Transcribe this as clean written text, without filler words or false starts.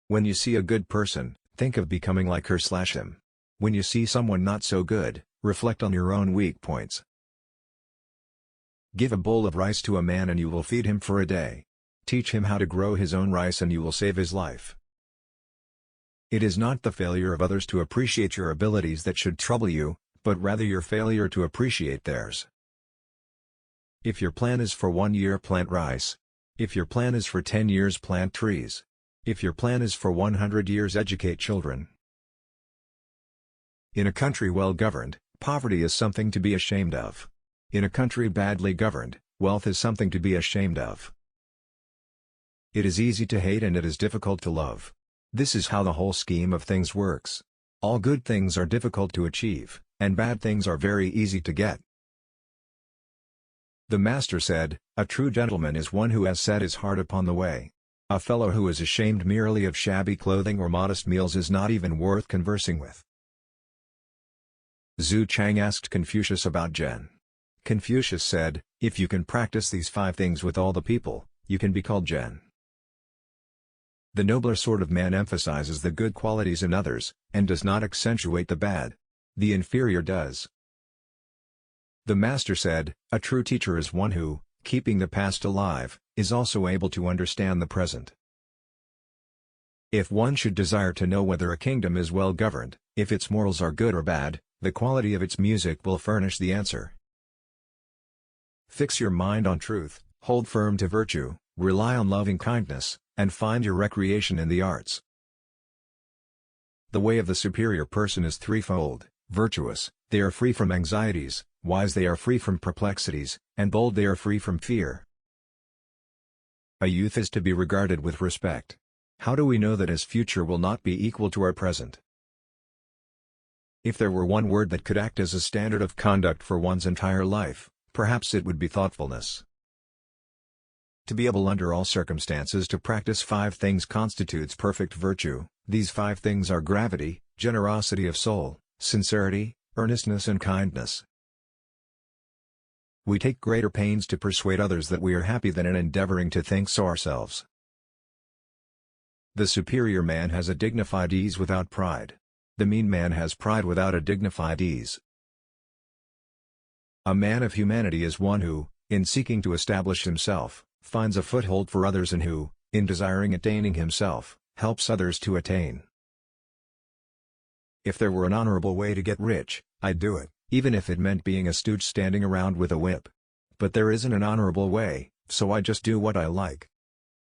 When you see a good person, think of becoming like her/him. When you see someone not so good, reflect on your own weak points. Give a bowl of rice to a man and you will feed him for a day. Teach him how to grow his own rice and you will save his life. It is not the failure of others to appreciate your abilities that should trouble you, but rather your failure to appreciate theirs. If your plan is for 1 year, plant rice. If your plan is for 10 years, plant trees. If your plan is for 100 years, educate children. In a country well governed, poverty is something to be ashamed of. In a country badly governed, wealth is something to be ashamed of. It is easy to hate and it is difficult to love. This is how the whole scheme of things works. All good things are difficult to achieve, and bad things are very easy to get. The master said, "A true gentleman is one who has set his heart upon the way. A fellow who is ashamed merely of shabby clothing or modest meals is not even worth conversing with." Zhu Chang asked Confucius about Zen. Confucius said, "If you can practice these 5 things with all the people, you can be called Zen." The nobler sort of man emphasizes the good qualities in others, and does not accentuate the bad. The inferior does. The master said, "A true teacher is one who, keeping the past alive, is also able to understand the present." If one should desire to know whether a kingdom is well governed, if its morals are good or bad, the quality of its music will furnish the answer. Fix your mind on truth, hold firm to virtue, rely on loving kindness, and find your recreation in the arts. The way of the superior person is threefold: virtuous, they are free from anxieties; wise, they are free from perplexities; and bold, they are free from fear. A youth is to be regarded with respect. How do we know that his future will not be equal to our present? If there were one word that could act as a standard of conduct for one's entire life, perhaps it would be thoughtfulness. To be able under all circumstances to practice 5 things constitutes perfect virtue. These 5 things are gravity, generosity of soul, sincerity, earnestness and kindness. We take greater pains to persuade others that we are happy than in endeavoring to think so ourselves. The superior man has a dignified ease without pride. The mean man has pride without a dignified ease. A man of humanity is one who, in seeking to establish himself, finds a foothold for others and who, in desiring attaining himself, helps others to attain. If there were an honorable way to get rich, I'd do it, even if it meant being a stooge standing around with a whip. But there isn't an honorable way, so I just do what I like.